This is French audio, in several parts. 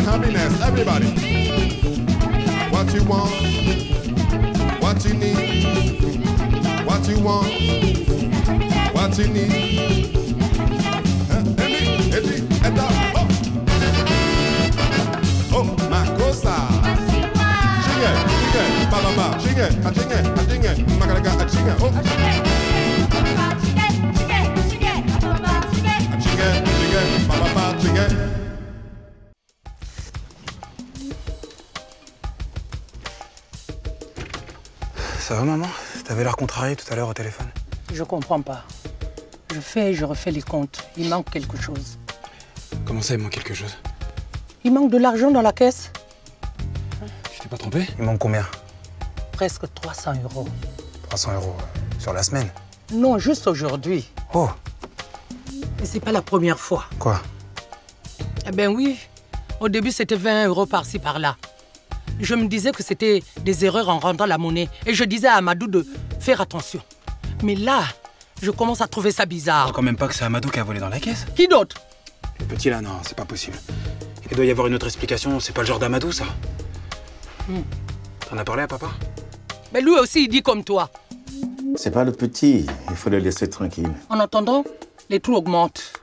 happiness, everybody. What you want, what you need, what you want, what you need. Oh, my cosa. Chinga, chinga, ba ba ba, chinga, a chinga, a chinga, magalaga, a chinga, oh. Chinga, ba ba ba, chinga. Ça va, maman? T'avais l'air contrariée tout à l'heure au téléphone. Je comprends pas. Je fais et je refais les comptes. Il manque quelque chose. Comment ça, il manque quelque chose? Il manque de l'argent dans la caisse. Tu t'es pas trompé? Il manque combien? Presque 300 €. 300 € sur la semaine? Non, juste aujourd'hui. Oh! Et c'est pas la première fois. Quoi? Eh ben oui. Au début, c'était 20 € par-ci, par-là. Je me disais que c'était des erreurs en rendant la monnaie. Et je disais à Amadou de faire attention. Mais là, je commence à trouver ça bizarre. Je crois quand même pas que c'est Amadou qui a volé dans la caisse. Qui d'autre? Le petit là, non, c'est pas possible. Il doit y avoir une autre explication, c'est pas le genre d'Amadou, ça. T'en as parlé à papa? Mais lui aussi, il dit comme toi. C'est pas le petit, il faut le laisser tranquille. En attendant, les trous augmentent.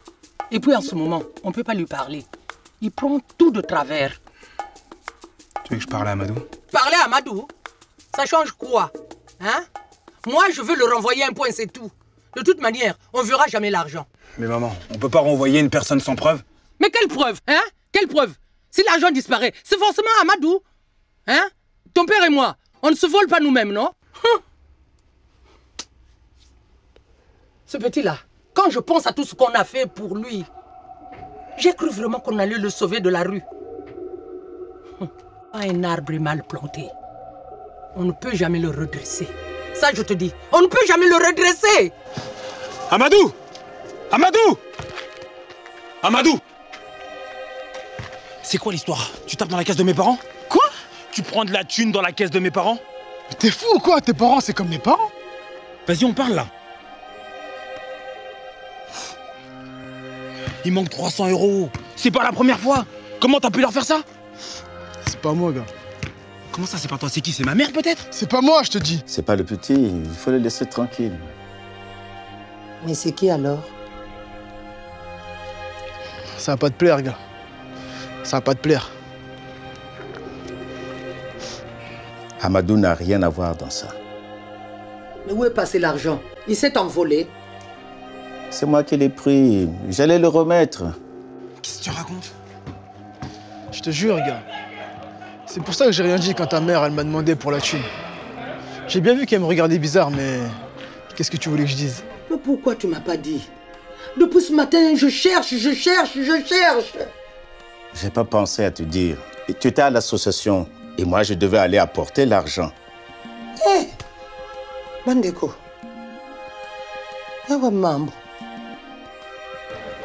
Et puis en ce moment, on peut pas lui parler. Il prend tout de travers. Tu veux que je parle à Amadou? Parler à Amadou? Ça change quoi? Hein? Moi, je veux le renvoyer un point, c'est tout. De toute manière, on ne verra jamais l'argent. Mais maman, on peut pas renvoyer une personne sans preuve? Mais quelle preuve, hein? Quelle preuve? Si l'argent disparaît, c'est forcément Amadou. Hein? Ton père et moi, on ne se vole pas nous-mêmes, non? Ce petit-là, quand je pense à tout ce qu'on a fait pour lui, j'ai cru vraiment qu'on allait le sauver de la rue. Un arbre est mal planté. On ne peut jamais le redresser. Ça, je te dis, on ne peut jamais le redresser. Amadou! Amadou! Amadou! C'est quoi l'histoire? Tu tapes dans la caisse de mes parents? Quoi? Tu prends de la thune dans la caisse de mes parents? Mais t'es fou ou quoi? Tes parents, c'est comme mes parents? Vas-y, on parle là. Il manque 300 €. C'est pas la première fois. Comment t'as pu leur faire ça? C'est pas moi, gars. Comment ça, c'est pas toi? C'est qui? C'est ma mère, peut-être? C'est pas moi, je te dis. C'est pas le petit, il faut le laisser tranquille. Mais c'est qui alors? Ça va pas te plaire, gars. Ça va pas te plaire. Amadou n'a rien à voir dans ça. Mais où est passé l'argent? Il s'est envolé. C'est moi qui l'ai pris, j'allais le remettre. Qu'est-ce que tu racontes? Je te jure, gars. C'est pour ça que j'ai rien dit quand ta mère, elle m'a demandé pour la thune. J'ai bien vu qu'elle me regardait bizarre, mais qu'est-ce que tu voulais que je dise? Mais pourquoi tu m'as pas dit? Depuis ce matin, je cherche. J'ai pas pensé à te dire. Et tu étais à l'association et moi je devais aller apporter l'argent. Hé! Bandeko. Ewa mambo.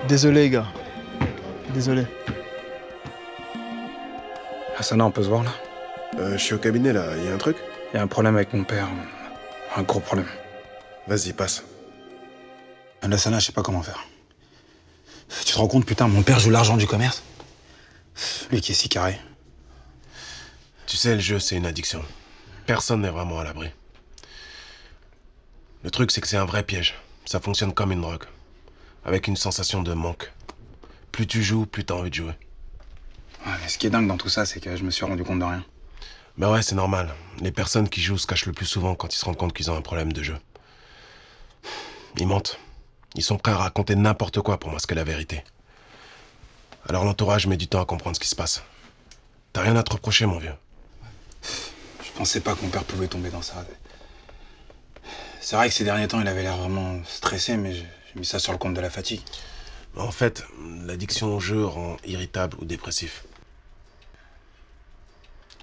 Désolé, gars. Désolé. Hassana, on peut se voir là? Je suis au cabinet là, il y a un truc? Il y a un problème avec mon père. Un gros problème. Vas-y, passe. Hassana, je sais pas comment faire. Tu te rends compte, putain, mon père joue l'argent du commerce? Lui qui est si carré. Tu sais, le jeu, c'est une addiction. Personne n'est vraiment à l'abri. Le truc, c'est que c'est un vrai piège. Ça fonctionne comme une drogue. Avec une sensation de manque. Plus tu joues, plus t'as envie de jouer. Ouais, mais ce qui est dingue dans tout ça, c'est que je me suis rendu compte de rien. Bah ouais, c'est normal. Les personnes qui jouent se cachent le plus souvent quand ils se rendent compte qu'ils ont un problème de jeu. Ils mentent. Ils sont prêts à raconter n'importe quoi pour masquer la vérité. Alors l'entourage met du temps à comprendre ce qui se passe. T'as rien à te reprocher, mon vieux. Je pensais pas que mon père pouvait tomber dans ça. C'est vrai que ces derniers temps, il avait l'air vraiment stressé, mais j'ai mis ça sur le compte de la fatigue. En fait, l'addiction au jeu rend irritable ou dépressif.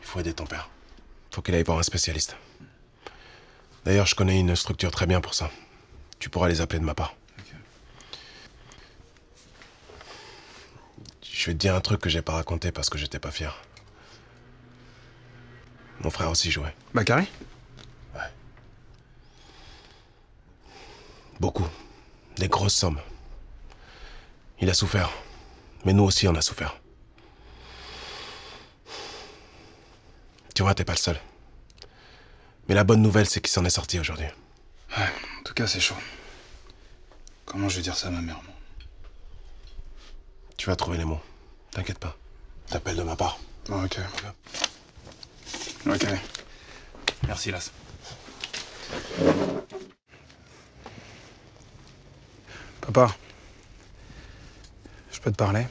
Il faut aider ton père. Faut qu'il aille voir un spécialiste. D'ailleurs, je connais une structure très bien pour ça. Tu pourras les appeler de ma part. Okay. Je vais te dire un truc que j'ai pas raconté parce que j'étais pas fier. Mon frère aussi jouait. Bakary? Ouais. Beaucoup. Des grosses sommes. Il a souffert. Mais nous aussi, on a souffert. Tu vois, t'es pas le seul. Mais la bonne nouvelle, c'est qu'il s'en est sorti aujourd'hui. Ouais, en tout cas, c'est chaud. Comment je vais dire ça à ma mère, moi? Tu vas trouver les mots. T'inquiète pas. T'appelles de ma part. Bon, ok. Ok. Merci, Las. Papa, je peux te parler?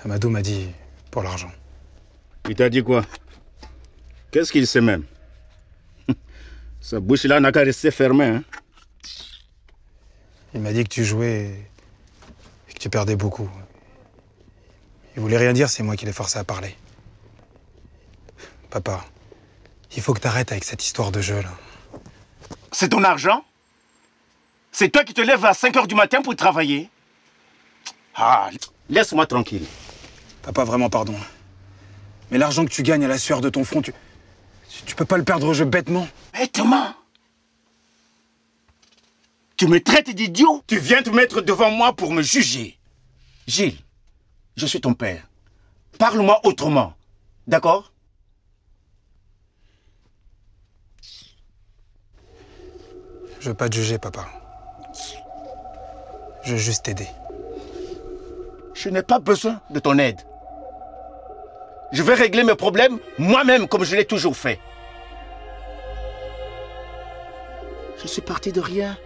Amadou m'a dit pour l'argent. Il t'a dit quoi? Qu'est-ce qu'il sait même? Sa bouche-là n'a qu'à rester fermée. Hein? Il m'a dit que tu jouais et que tu perdais beaucoup. Il voulait rien dire, c'est moi qui l'ai forcé à parler. Papa, il faut que t'arrêtes avec cette histoire de jeu, là. C'est ton argent? C'est toi qui te lèves à 5 h du matin pour travailler? Ah, laisse-moi tranquille. Papa, vraiment pardon. Mais l'argent que tu gagnes à la sueur de ton front, tu peux pas le perdre au jeu bêtement. Bêtement? Tu me traites d'idiot? Tu viens te mettre devant moi pour me juger. Gilles, je suis ton père. Parle-moi autrement. D'accord? Je veux pas te juger, papa. Je veux juste t'aider. Je n'ai pas besoin de ton aide. Je vais régler mes problèmes moi-même comme je l'ai toujours fait. Je suis parti de rien.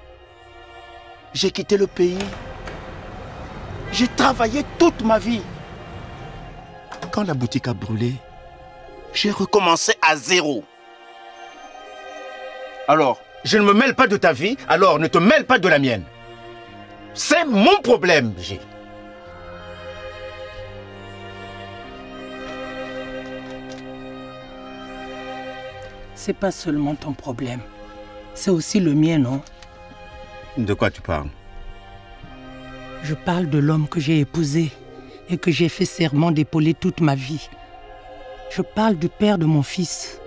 J'ai quitté le pays. J'ai travaillé toute ma vie. Quand la boutique a brûlé, j'ai recommencé à zéro. Alors, je ne me mêle pas de ta vie, alors ne te mêle pas de la mienne. C'est mon problème, Gilles. C'est pas seulement ton problème. C'est aussi le mien, non? De quoi tu parles? Je parle de l'homme que j'ai épousé et que j'ai fait serment d'épauler toute ma vie. Je parle du père de mon fils.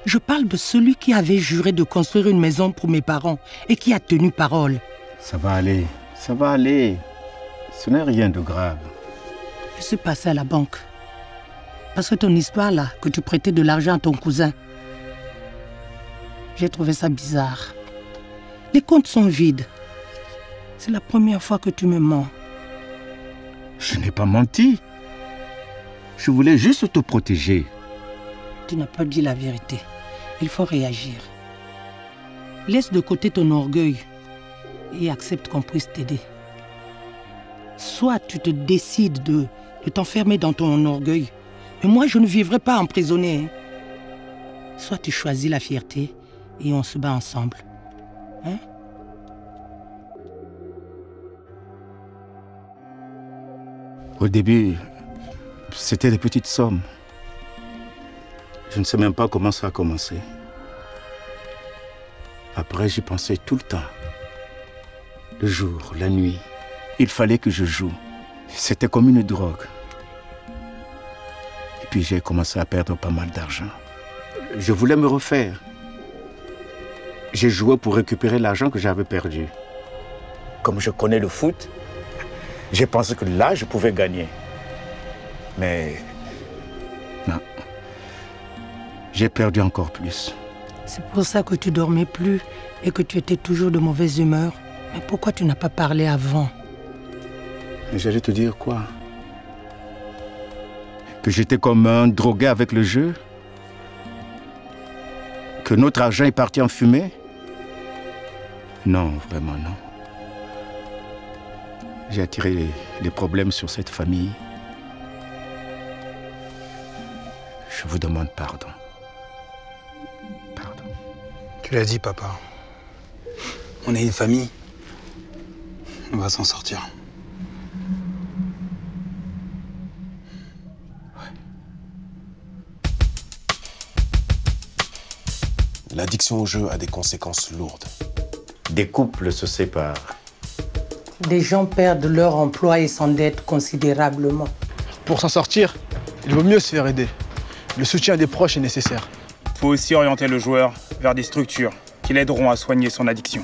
Je parle de celui qui avait juré de construire une maison pour mes parents et qui a tenu parole. Ça va aller, ça va aller. Ce n'est rien de grave. Je suis passée à la banque. Parce que ton histoire là, que tu prêtais de l'argent à ton cousin, j'ai trouvé ça bizarre. Les comptes sont vides. C'est la première fois que tu me mens. Je n'ai pas menti. Je voulais juste te protéger. Tu n'as pas dit la vérité. Il faut réagir. Laisse de côté ton orgueil et accepte qu'on puisse t'aider. Soit tu te décides de t'enfermer dans ton orgueil, mais moi je ne vivrai pas emprisonné. Soit tu choisis la fierté et on se bat ensemble. Hein? Au début, c'était des petites sommes. Je ne sais même pas comment ça a commencé. Après, j'y pensais tout le temps. Le jour, la nuit, il fallait que je joue. C'était comme une drogue. Et puis j'ai commencé à perdre pas mal d'argent. Je voulais me refaire. J'ai joué pour récupérer l'argent que j'avais perdu. Comme je connais le foot, j'ai pensé que là, je pouvais gagner. Mais non. J'ai perdu encore plus. C'est pour ça que tu dormais plus et que tu étais toujours de mauvaise humeur. Mais pourquoi tu n'as pas parlé avant? J'allais te dire quoi? Que j'étais comme un drogué avec le jeu? Que notre argent est parti en fumée? Non, vraiment non. J'ai attiré les problèmes sur cette famille. Je vous demande pardon. Pardon. Tu l'as dit, papa. On est une famille. On va s'en sortir. L'addiction au jeu a des conséquences lourdes. Des couples se séparent. Des gens perdent leur emploi et s'endettent considérablement. Pour s'en sortir, il vaut mieux se faire aider. Le soutien des proches est nécessaire. Il faut aussi orienter le joueur vers des structures qui l'aideront à soigner son addiction.